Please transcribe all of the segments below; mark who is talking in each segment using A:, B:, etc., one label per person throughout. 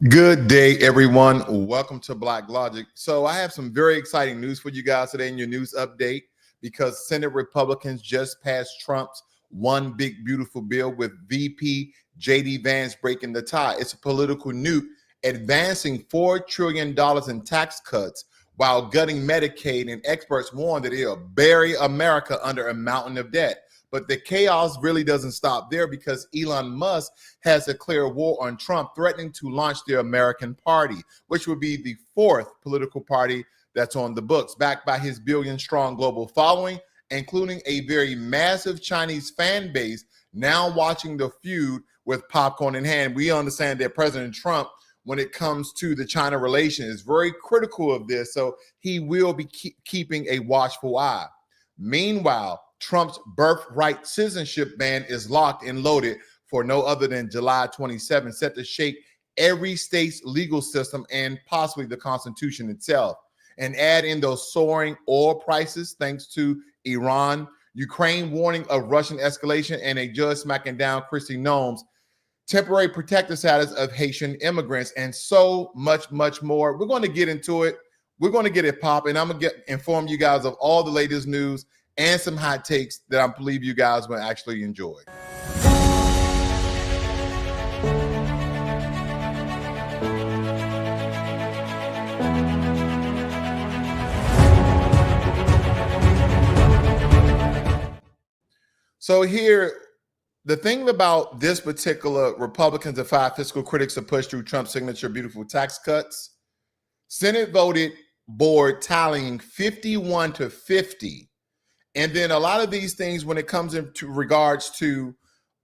A: Good day, everyone. Welcome to Blacklogic. So I have some very exciting news for you guys today in your news update because Senate Republicans just passed Trump's One Big Beautiful Bill with VP J.D. Vance breaking the tie. It's a political nuke advancing $4 trillion in tax cuts while gutting Medicaid, and experts warn that it'll bury America under a mountain of debt. But the chaos really doesn't stop there because Elon Musk has declared war on Trump, threatening to launch the American Party, which would be the fourth political party that's on the books, backed by his billion-strong global following, including a very massive Chinese fan base now watching the feud with popcorn in hand. We understand that President Trump, when it comes to the China relation, is very critical of this, so he will be keeping a watchful eye. Meanwhile, Trump's Birthright Citizenship ban is locked and loaded for no other than July 27, set to shake every state's legal system and possibly the Constitution itself. And add in those soaring oil prices thanks to Iran, Ukraine warning of Russian escalation, and a judge smacking down Kristi Noem's temporary protective status of Haitian immigrants, and so much more. We're going to get into it. We're going to get it popping. I'm going to inform you guys of all the latest news and some hot takes that I believe you guys will actually enjoy. So here, the thing about this particular Republicans and five fiscal critics to push through Trump's signature beautiful tax cuts, Senate voted board tallying 51-50. And then a lot of these things, when it comes into regards to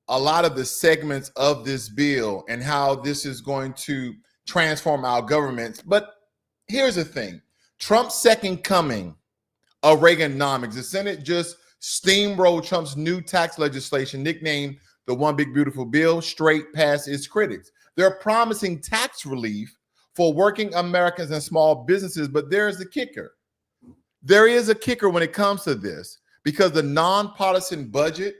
A: a lot of the segments of this bill and how this is going to transform our governments. But here's the thing. Trump's second coming of Reaganomics. The Senate just steamrolled Trump's new tax legislation, nicknamed the One Big Beautiful Bill, straight past its critics. They're promising tax relief for working Americans and small businesses, but there's the kicker. There is a kicker when it comes to this, because the nonpartisan budget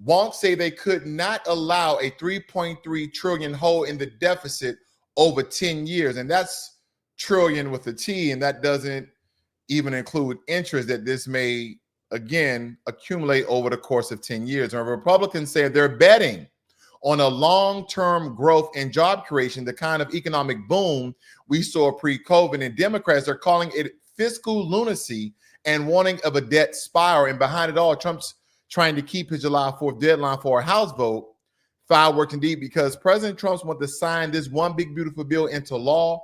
A: won't say they could not allow a 3.3 trillion hole in the deficit over 10 years. And that's trillion with a T, and that doesn't even include interest that this may, again, accumulate over the course of 10 years. And Republicans say they're betting on a long-term growth and job creation, the kind of economic boom we saw pre-COVID, and Democrats are calling it fiscal lunacy and warning of a debt spiral. And behind it all, Trump's trying to keep his July 4th deadline for a House vote fireworks indeed, because President Trump wants to sign this One Big Beautiful Bill into law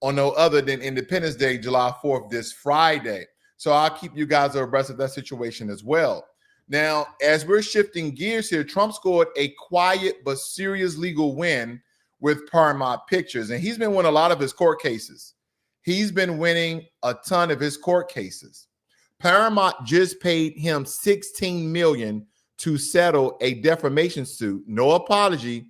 A: on no other than Independence Day, July 4th, this Friday. So I'll keep you guys abreast of that situation as well. Now, as we're shifting gears here, Trump scored a quiet but serious legal win with Paramount Pictures, and he's been winning a lot of his court cases. He's been winning a ton of his court cases. Paramount just paid him $16 million to settle a defamation suit. No apology,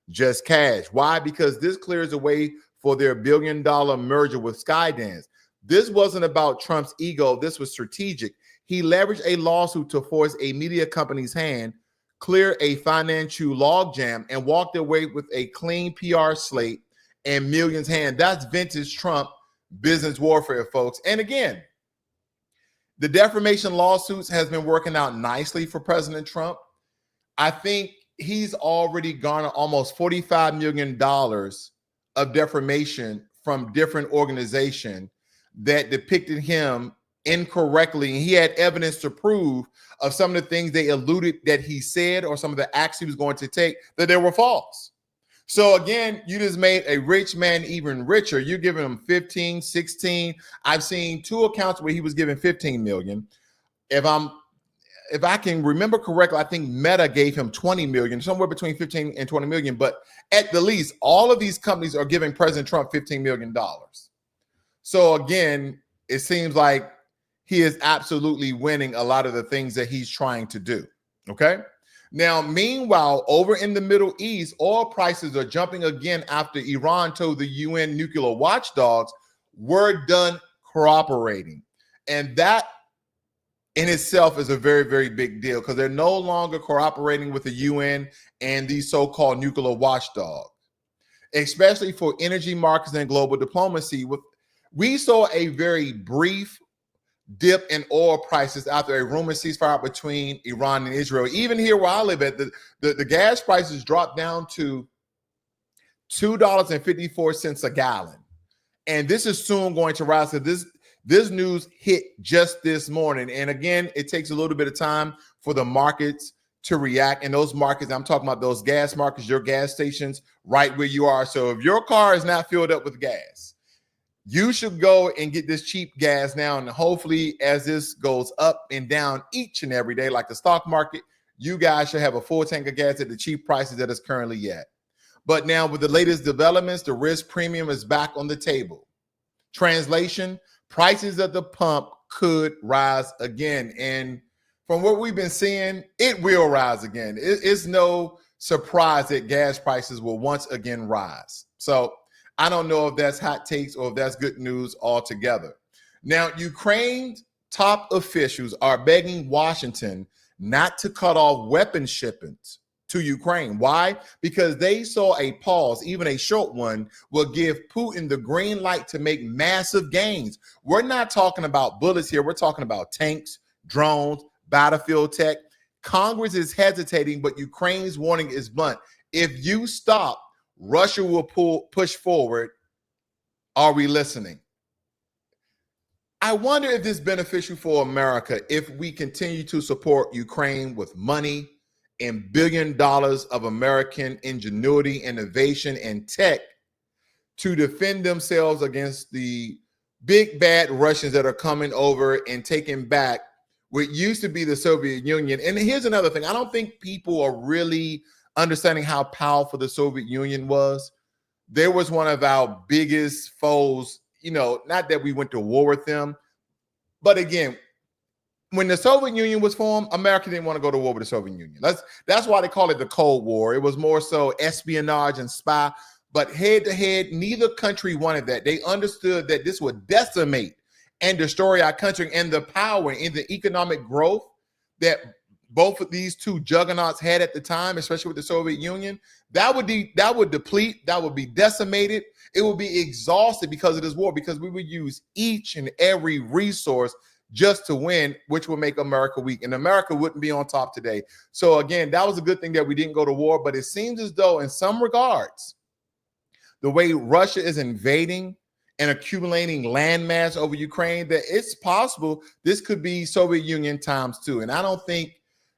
A: just cash. Why? Because this clears the way for their billion-dollar merger with Skydance. This wasn't about Trump's ego. This was strategic. He leveraged a lawsuit to force a media company's hand, clear a financial logjam, and walked away with a clean PR slate and millions hand. That's vintage Trump business warfare, folks. And again, the defamation lawsuits has been working out nicely for President Trump. I think he's already garnered almost $45 million of defamation from different organizations that depicted him incorrectly. And he had evidence to prove of some of the things they alluded that he said or some of the acts he was going to take that they were false. So again, you just made a rich man even richer. You're giving him 15, 16. I've seen two accounts where he was given 15 million. If I can remember correctly, I think Meta gave him 20 million, somewhere between 15 and 20 million. But at the least, all of these companies are giving President Trump $15 million. So again, it seems like he is absolutely winning a lot of the things that he's trying to do. Okay. Now, meanwhile, over in the Middle East, oil prices are jumping again after Iran told the UN nuclear watchdogs we're done cooperating. And that in itself is a very, very big deal because they're no longer cooperating with the UN and these so-called nuclear watchdogs. especially for energy markets and global diplomacy. We saw a very brief dip in oil prices after a rumored ceasefire between Iran and Israel. Even here where I live at, the gas prices dropped down to $2.54 a gallon. And this is soon going to rise. So this news hit just this morning. And again, it takes a little bit of time for the markets to react. And those markets, I'm talking about those gas markets, your gas stations right where you are. So if your car is not filled up with gas, you should go and get this cheap gas now. And hopefully as this goes up and down each and every day, like the stock market, you guys should have a full tank of gas at the cheap prices that it's currently at. But now with the latest developments, the risk premium is back on the table. Translation, prices at the pump could rise again. And from what we've been seeing, it will rise again. It's no surprise that gas prices will once again rise. So I don't know if that's hot takes or if that's good news altogether. Now, Ukraine's top officials are begging Washington not to cut off weapons shipments to Ukraine. Why? Because they saw a pause, even a short one, will give Putin the green light to make massive gains. We're not talking about bullets here. We're talking about tanks, drones, battlefield tech. Congress is hesitating, but Ukraine's warning is blunt. If you stop, Russia will push forward. Are we listening? I wonder if this is beneficial for America if we continue to support Ukraine with money and $1 billion of American ingenuity, innovation, and tech to defend themselves against the big bad Russians that are coming over and taking back what used to be the Soviet Union. And here's another thing. I don't think people are really understanding how powerful the Soviet Union was. There was one of our biggest foes, not that we went to war with them, but again, when the Soviet Union was formed, America didn't want to go to war with the Soviet Union. That's why they call it the Cold War. It was more so espionage and spy, but head to head, neither country wanted that. They understood that this would decimate and destroy our country, and the power and the economic growth that both of these two juggernauts had at the time, especially with the Soviet Union, that would deplete, that would be decimated. It would be exhausted because of this war, because we would use each and every resource just to win, which would make America weak, and America wouldn't be on top today. So again, that was a good thing that we didn't go to war, but it seems as though in some regards, the way Russia is invading and accumulating landmass over Ukraine, that it's possible this could be Soviet Union times two. And I don't think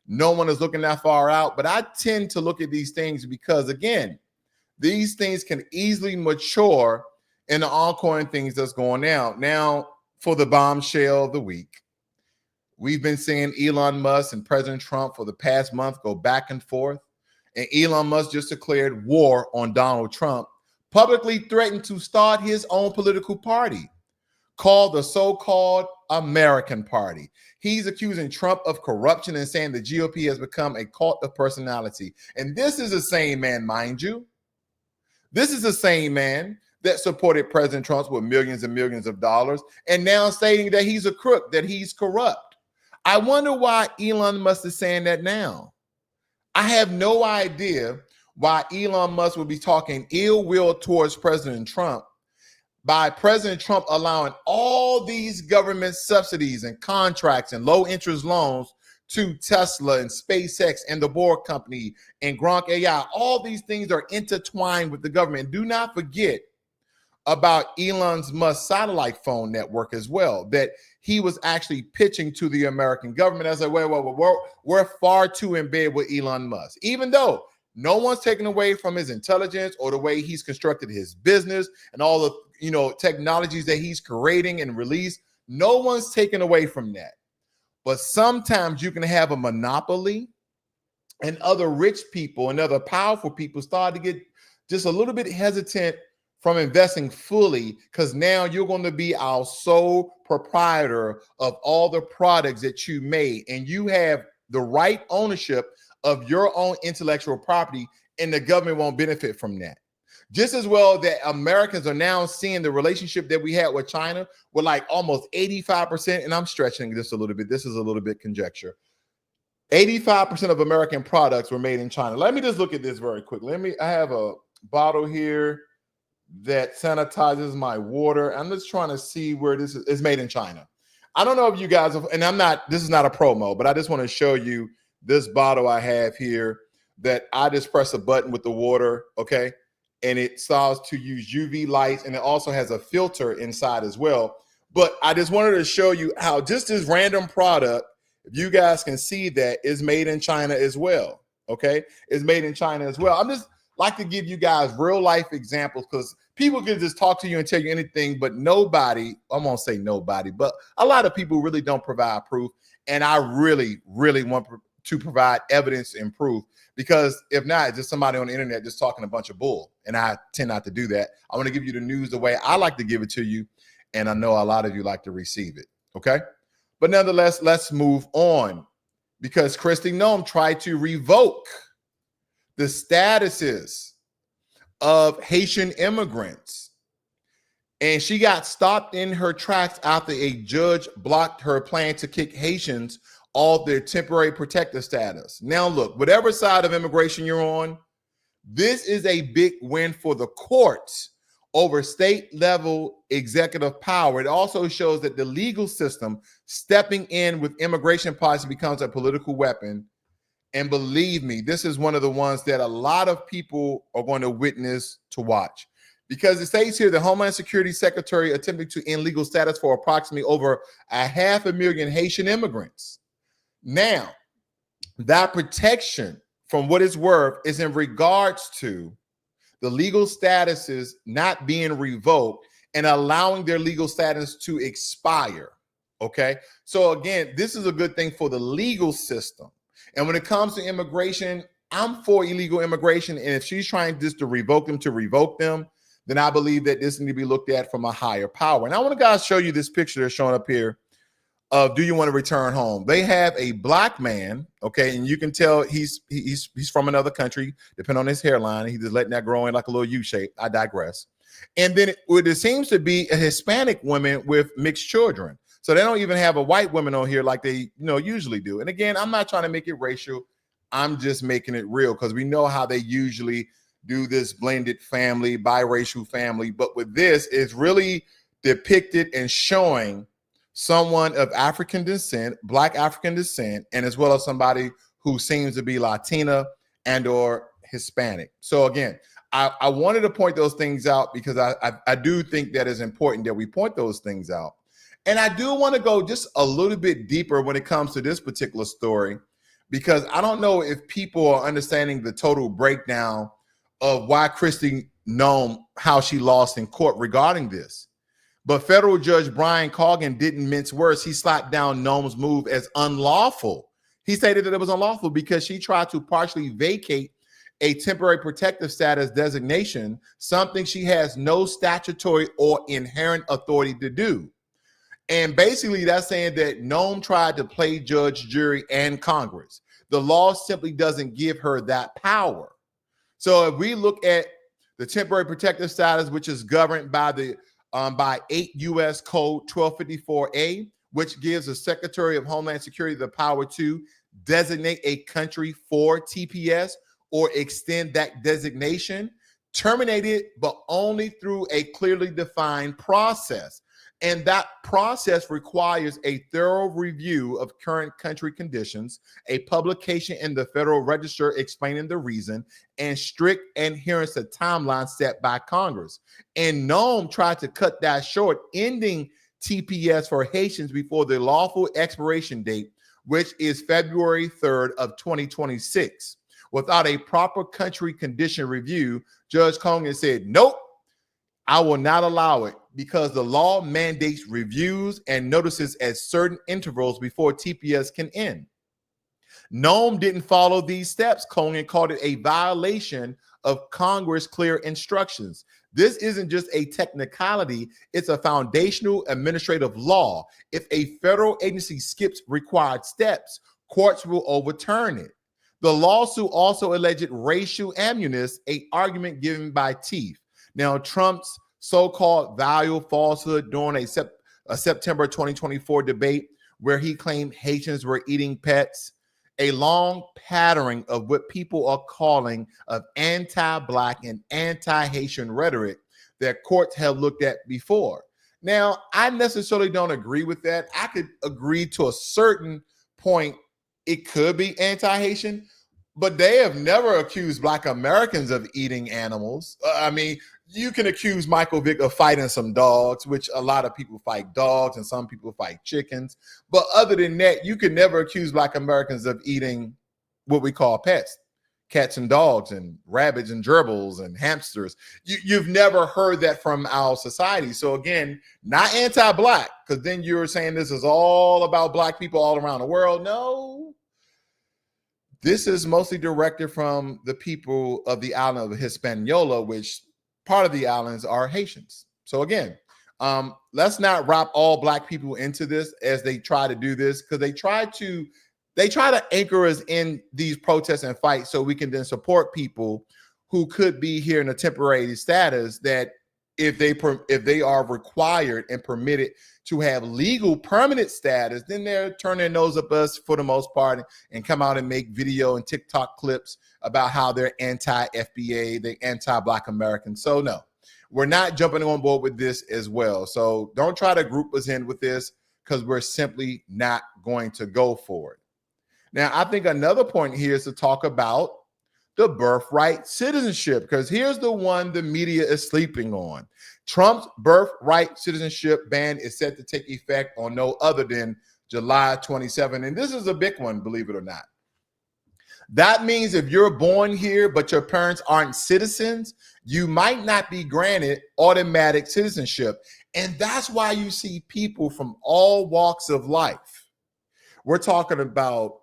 A: no one is looking that far out, but I tend to look at these things because, again, these things can easily mature in the ongoing things that's going on. Now, for the bombshell of the week, we've been seeing Elon Musk and President Trump for the past month go back and forth. And Elon Musk just declared war on Donald Trump, publicly threatened to start his own political party called the so-called American Party. He's accusing Trump of corruption and saying the GOP has become a cult of personality. And this is the same man, mind you. This is the same man that supported President Trump with millions and millions of dollars and now stating that he's a crook, that he's corrupt. I wonder why Elon Musk is saying that now. I have no idea why Elon Musk would be talking ill will towards President Trump by President Trump allowing all these government subsidies and contracts and low interest loans to Tesla and SpaceX and the Bohr Company and Gronk AI. All these things are intertwined with the government. Do not forget about Elon Musk's satellite phone network as well, that he was actually pitching to the American government. I said, we're far too in bed with Elon Musk, even though no one's taken away from his intelligence or the way he's constructed his business and all the technologies that he's creating and released. No one's taken away from that. But sometimes you can have a monopoly and other rich people and other powerful people start to get just a little bit hesitant from investing fully, because now you're going to be our sole proprietor of all the products that you made, and you have the right ownership of your own intellectual property, and the government won't benefit from that. Just as well that Americans are now seeing the relationship that we had with China with like almost 85%, and I'm stretching this a little bit. This is a little bit conjecture. 85% of American products were made in China. Let me just look at this very quickly. I have a bottle here that sanitizes my water. I'm just trying to see where this is. It's made in China. I don't know if you guys have, and this is not a promo, but I just want to show you this bottle I have here that I just press a button with the water, okay? And it starts to use UV lights, and it also has a filter inside as well. But I just wanted to show you how just this random product, if you guys can see that, is made in China as well, okay? It's made in China as well. I'm just like to give you guys real life examples because people can just talk to you and tell you anything, but nobody, I won't say nobody, but a lot of people really don't provide proof. And I really, really want to provide evidence and proof, because if not, it's just somebody on the internet just talking a bunch of bull. And I tend not to do that. I want to give you the news the way I like to give it to you. And I know a lot of you like to receive it. Okay. But nonetheless, let's move on, because Kristi Noem tried to revoke the statuses of Haitian immigrants. And she got stopped in her tracks after a judge blocked her plan to kick Haitians off their temporary protected status. Now, look, whatever side of immigration you're on, this is a big win for the courts over state level executive power. It also shows that the legal system stepping in with immigration policy becomes a political weapon. And believe me, this is one of the ones that a lot of people are going to witness to watch, because it states here the Homeland Security Secretary attempted to end legal status for approximately over 500,000 Haitian immigrants. Now, that protection, from what it's worth, is in regards to the legal statuses not being revoked and allowing their legal status to expire. Okay. So again, this is a good thing for the legal system. And when it comes to immigration, I'm for illegal immigration. And if she's trying just to revoke them, then I believe that this needs to be looked at from a higher power. And I want to guys show you this picture that's showing up here of do you want to return home? They have a black man, okay, and you can tell he's from another country, depending on his hairline. He's just letting that grow in like a little U shape. I digress. And then it seems to be a Hispanic woman with mixed children. So they don't even have a white woman on here like they usually do. And again, I'm not trying to make it racial. I'm just making it real, because we know how they usually do this blended family, biracial family. But with this, it's really depicted and showing someone of African descent, Black African descent, and as well as somebody who seems to be Latina and or Hispanic. So again, I wanted to point those things out because I do think that it's important that we point those things out. And I do want to go just a little bit deeper when it comes to this particular story, because I don't know if people are understanding the total breakdown of why Kristi Noem, how she lost in court regarding this. But federal judge Brian Cogan didn't mince words. He slapped down Noem's move as unlawful. He stated that it was unlawful because she tried to partially vacate a temporary protective status designation, something she has no statutory or inherent authority to do. And basically that's saying that Noem tried to play judge, jury, and Congress. The law simply doesn't give her that power. So if we look at the temporary protective status, which is governed by the by 8 U.S. Code 1254A, which gives the Secretary of Homeland Security the power to designate a country for TPS or extend that designation, terminate it, but only through a clearly defined process. And that process requires a thorough review of current country conditions, a publication in the Federal Register explaining the reason, and strict adherence to timelines set by Congress. And Noem tried to cut that short, ending TPS for Haitians before the lawful expiration date, which is February 3rd of 2026. Without a proper country condition review, Judge Cogan said, nope, I will not allow it, because the law mandates reviews and notices at certain intervals before TPS can end. Noem didn't follow these steps. Cogan called it a violation of Congress' clear instructions. This isn't just a technicality, it's a foundational administrative law. If a federal agency skips required steps, courts will overturn it. The lawsuit also alleged racial animus, an argument given by Teeth. Now, Trump's so-called value falsehood during a September 2024 debate where he claimed Haitians were eating pets a long pattern of what people are calling of anti-Black and anti-Haitian rhetoric that courts have looked at before. Now, I necessarily don't agree with that. I could agree to a certain point it could be anti-Haitian, but they have never accused Black Americans of eating animals. I mean, you can accuse Michael Vick of fighting some dogs, which a lot of people fight dogs and some people fight chickens. But other than that, you can never accuse Black Americans of eating what we call pets, cats and dogs and rabbits and gerbils and hamsters. You've never heard that from our society. So again, not anti-Black, because then you're saying this is all about Black people all around the world. No. This is mostly directed from the people of the island of Hispaniola, which part of the islands are Haitians. So again, let's not wrap all Black people into this as they try to do this, because they try to anchor us in these protests and fights so we can then support people who could be here in a temporary status that if they are required and permitted to have legal permanent status, then they're turning their nose up us for the most part and come out and make video and TikTok clips about how they're anti-FBA, they're anti-Black Americans. So no, we're not jumping on board with this as well. So don't try to group us in with this, because we're simply not going to go for it. Now, I think another point here is to talk about the birthright citizenship, because here's the one the media is sleeping on. Trump's birthright citizenship ban is set to take effect on no other than July 27. And this is a big one, believe it or not. That means if you're born here, but your parents aren't citizens, you might not be granted automatic citizenship. And that's why you see people from all walks of life. We're talking about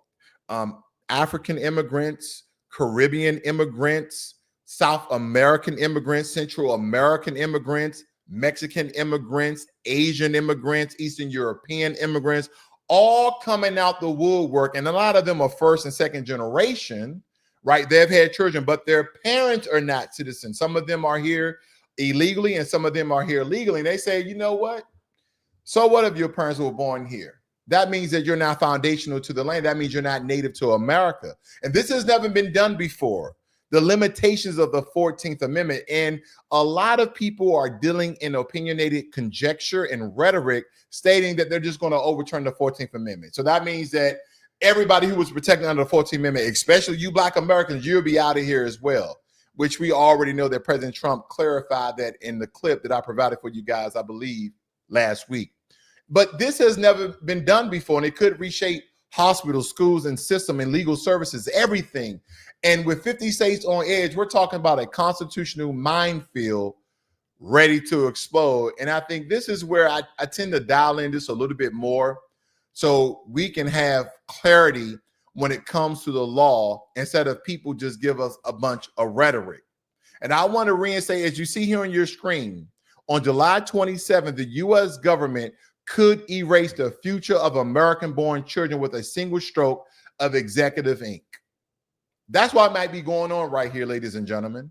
A: African immigrants, Caribbean immigrants, South American immigrants, Central American immigrants, Mexican immigrants, Asian immigrants, Eastern European immigrants, all coming out the woodwork. And a lot of them are first and second generation, right? They've had children, but their parents are not citizens. Some of them are here illegally and some of them are here legally. And they say, you know what? So what if your parents were born here? That means that you're not foundational to the land. That means you're not native to America. And this has never been done before. The limitations of the 14th Amendment. And a lot of people are dealing in opinionated conjecture and rhetoric stating that they're just going to overturn the 14th Amendment. So that means that everybody who was protected under the 14th Amendment, especially you Black Americans, you'll be out of here as well, which we already know that President Trump clarified that in the clip that I provided for you guys, I believe, last week. But this has never been done before, and it could reshape hospitals, schools, and system and legal services, everything. And with 50 states on edge, we're talking about a constitutional minefield ready to explode. And I think this is where I tend to dial in this a little bit more so we can have clarity when it comes to the law instead of people just give us a bunch of rhetoric. And I want to reinstate, as you see here on your screen, on July 27th, the U.S. government could erase the future of American-born children with a single stroke of executive ink. That's what might be going on right here, ladies and gentlemen.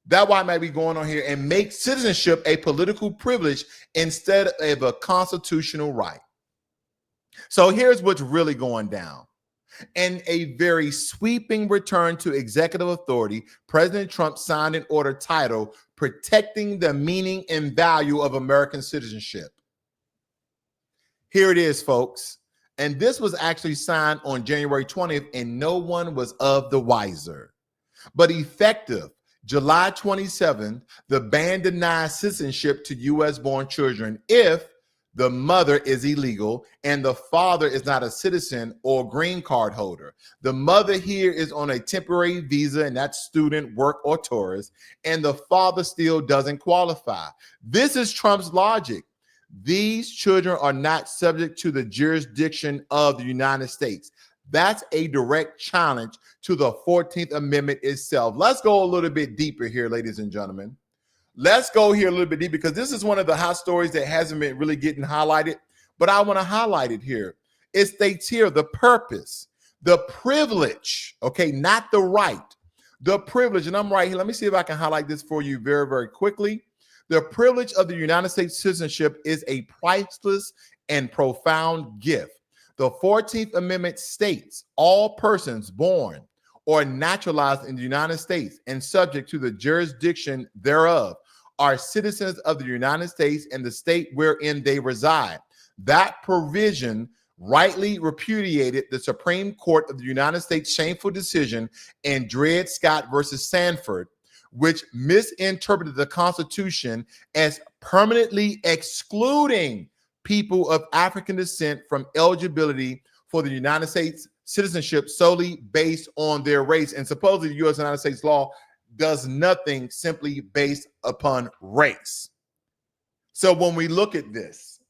A: That's why it might be going on here, and make citizenship a political privilege instead of a constitutional right. So here's what's really going down. In a very sweeping return to executive authority, President Trump signed an order titled Protecting the Meaning and Value of American Citizenship. Here it is, folks. And this was actually signed on January 20th, and no one was of the wiser. But effective July 27th, the ban denies citizenship to U.S.-born children if the mother is illegal and the father is not a citizen or green card holder. The mother here is on a temporary visa, and that's student, work, or tourist, and the father still doesn't qualify. This is Trump's logic. These children are not subject to the jurisdiction of the United States. That's a direct challenge to the 14th Amendment itself. Let's go a little bit deeper here, ladies and gentlemen. Let's go here a little bit deeper, because this is one of the hot stories that hasn't been really getting highlighted, but I want to highlight it here. It states here the purpose, the privilege, okay, not the right, the privilege. And I'm right here. Let me see if I can highlight this for you very, very quickly. The privilege of the United States citizenship is a priceless and profound gift. The 14th Amendment states all persons born or naturalized in the United States and subject to the jurisdiction thereof are citizens of the United States and the state wherein they reside. That provision rightly repudiated the Supreme Court of the United States' shameful decision in Dred Scott versus Sanford, which misinterpreted the Constitution as permanently excluding people of African descent from eligibility for the United States citizenship solely based on their race. And supposedly the United States law does nothing simply based upon race. So when we look at this,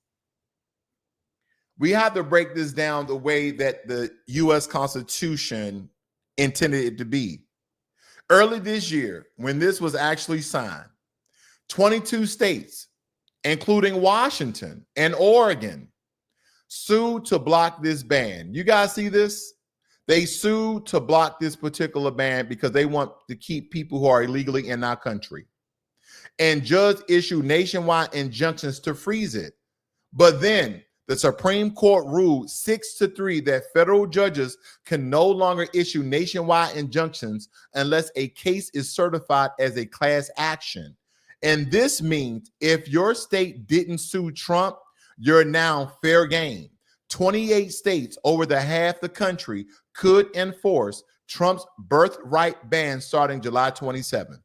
A: we have to break this down the way that the U.S. Constitution intended it to be. Early this year, when this was actually signed, 22 states, including Washington and Oregon, sued to block this ban. You guys see this? They sued to block this particular ban because they want to keep people who are illegally in our country. And judges issued nationwide injunctions to freeze it. But then the Supreme Court ruled 6-3 that federal judges can no longer issue nationwide injunctions unless a case is certified as a class action. And this means if your state didn't sue Trump, you're now fair game. 28 states, over the half the country, could enforce Trump's birthright ban starting July 27th.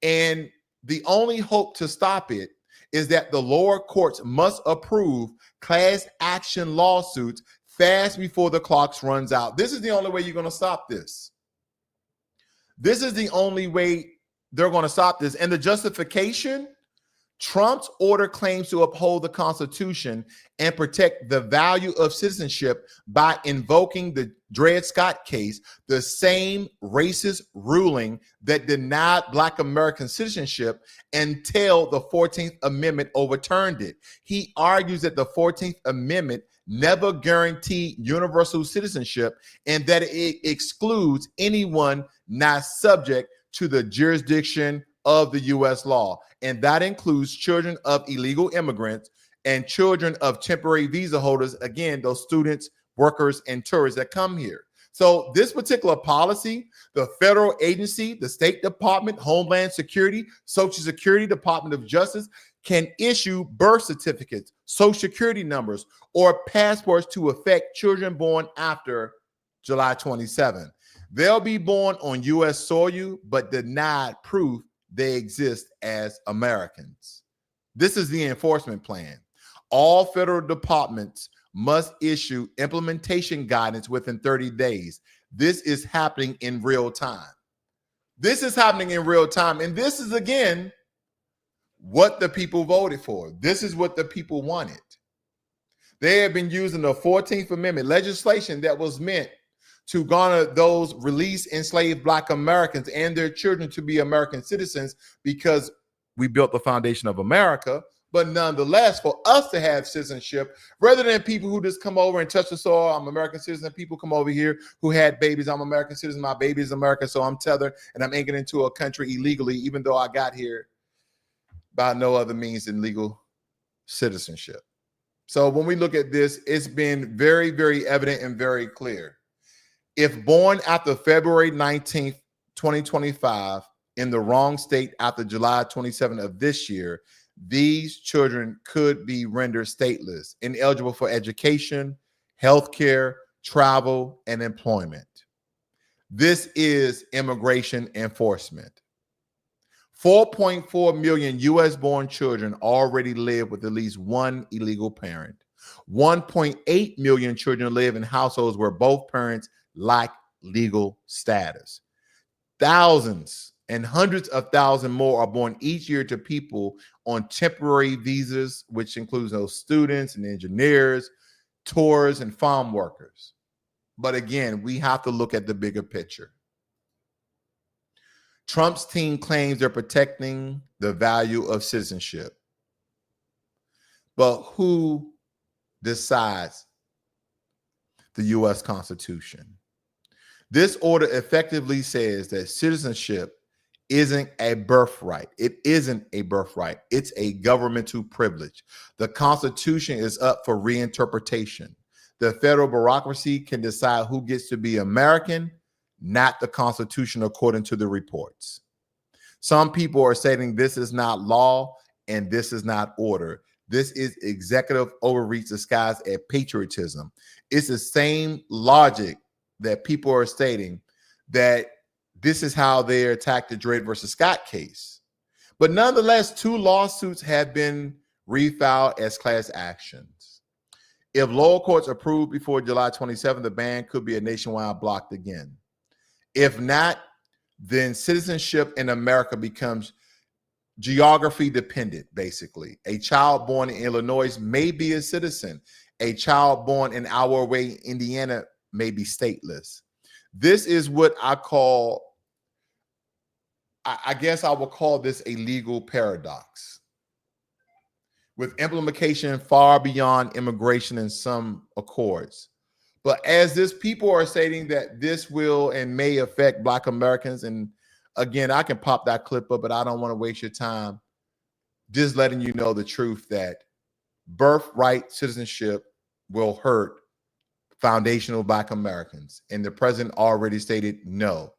A: And the only hope to stop it is that the lower courts must approve class action lawsuits fast before the clock runs out. This is the only way you're going to stop this. This is the only way they're going to stop this. And the justification, Trump's order claims to uphold the Constitution and protect the value of citizenship by invoking the Dred Scott case, the same racist ruling that denied Black American citizenship until the 14th Amendment overturned it. He argues that the 14th Amendment never guaranteed universal citizenship and that it excludes anyone not subject to the jurisdiction of the U.S. law. And that includes children of illegal immigrants and children of temporary visa holders. Again, those students, workers, and tourists that come here. So this particular policy, the federal agency, the State Department, Homeland Security, Social Security, Department of Justice can issue birth certificates, social security numbers, or passports to affect children born after July 27. They'll be born on U.S. soil, but denied proof they exist as Americans. This is the enforcement plan. All federal departments must issue implementation guidance within 30 days. This is happening in real time. This is happening in real time. And this is, again, what the people voted for. This is what the people wanted. They have been using the 14th Amendment legislation that was meant to garner those released enslaved Black Americans and their children to be American citizens because we built the foundation of America. But nonetheless, for us to have citizenship, rather than people who just come over and touch the soil, I'm American citizen, people come over here who had babies, I'm American citizen, my baby is American, so I'm tethered and I'm anchored into a country illegally, even though I got here by no other means than legal citizenship. So when we look at this, it's been very, very evident and very clear. If born after February 19th, 2025, in the wrong state after July 27th of this year, these children could be rendered stateless, ineligible for education, healthcare, travel, and employment. This is immigration enforcement. 4.4 million U.S.-born children already live with at least one illegal parent. 1.8 million children live in households where both parents lack legal status. Thousands and hundreds of thousands more are born each year to people on temporary visas, which includes those students and engineers, tourists, and farm workers. But again, we have to look at the bigger picture. Trump's team claims they're protecting the value of citizenship. But who decides the U.S. Constitution? This order effectively says that citizenship isn't a birthright. It isn't a birthright. It's a governmental privilege. The Constitution is up for reinterpretation. The federal bureaucracy can decide who gets to be American, not the Constitution, according to the reports. Some people are saying this is not law and this is not order. This is executive overreach disguised as patriotism. It's the same logic that people are stating that this is how they attacked the Dred versus Scott case. But nonetheless, 2 lawsuits have been refiled as class actions. If lower courts approve before July 27, the ban could be a nationwide blocked again. If not, then citizenship in America becomes geography dependent, basically. A child born in Illinois may be a citizen. A child born in our way, Indiana, may be stateless. This is what I guess I will call this a legal paradox, with implication far beyond immigration in some accords. But as this, people are stating that this will and may affect Black Americans, and again, I can pop that clip up, but I don't want to waste your time. Just letting you know the truth that birthright citizenship will hurt foundational Black Americans. And the president already stated no,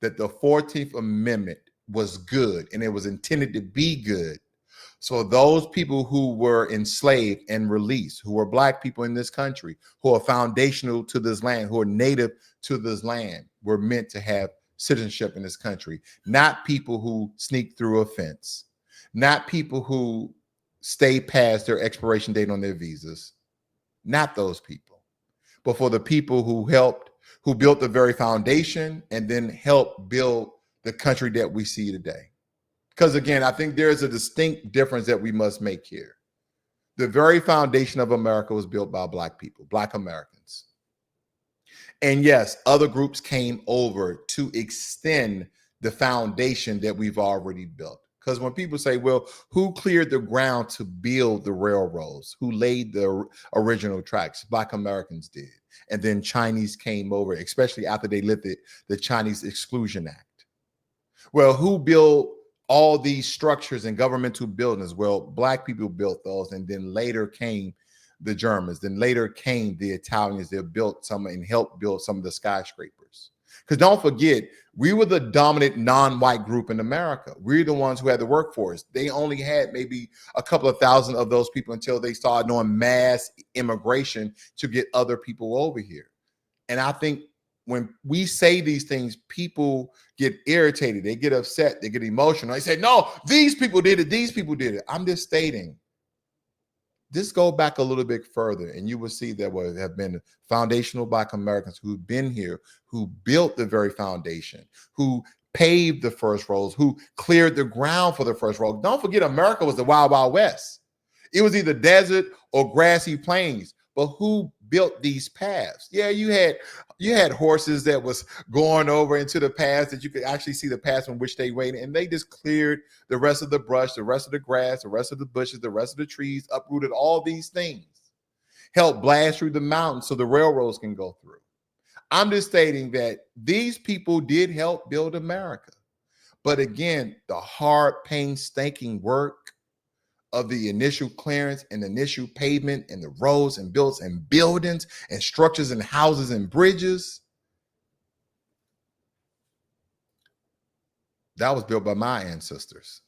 A: that the 14th Amendment was good and it was intended to be good. So those people who were enslaved and released, who were Black people in this country, who are foundational to this land, who are native to this land, were meant to have citizenship in this country, not people who sneak through a fence, not people who stay past their expiration date on their visas, not those people, but for the people who built the very foundation and then helped build the country that we see today. Because again, I think there's a distinct difference that we must make here. The very foundation of America was built by Black people, Black Americans. And yes, other groups came over to extend the foundation that we've already built. Because when people say, well, who cleared the ground to build the railroads? Who laid the original tracks? Black Americans did. And then Chinese came over, especially after they lifted the Chinese Exclusion Act. Well, who built all these structures and governmental buildings? Well, Black people built those, and then later came the Germans, then later came the Italians that built some and helped build some of the skyscrapers. Because don't forget, we were the dominant non-white group in America. We're the ones who had the workforce. They only had maybe a couple of thousand of those people until they started doing mass immigration to get other people over here. And I think when we say these things, people get irritated, they get upset, they get emotional. They say, no, these people did it, these people did it. I'm just stating, just go back a little bit further and you will see there have been foundational Black Americans who've been here, who built the very foundation, who paved the first roads, who cleared the ground for the first road. Don't forget, America was the Wild Wild West. It was either desert or grassy plains. But who built these paths? Yeah, you had horses that was going over into the paths that you could actually see the paths on which they waited, and they just cleared the rest of the brush, the rest of the grass, the rest of the bushes, the rest of the trees, uprooted all these things, helped blast through the mountains so the railroads can go through. I'm just stating that these people did help build America. But again, the hard, painstaking work of the initial clearance and initial pavement and the roads and builds and buildings and structures and houses and bridges, that was built by my ancestors.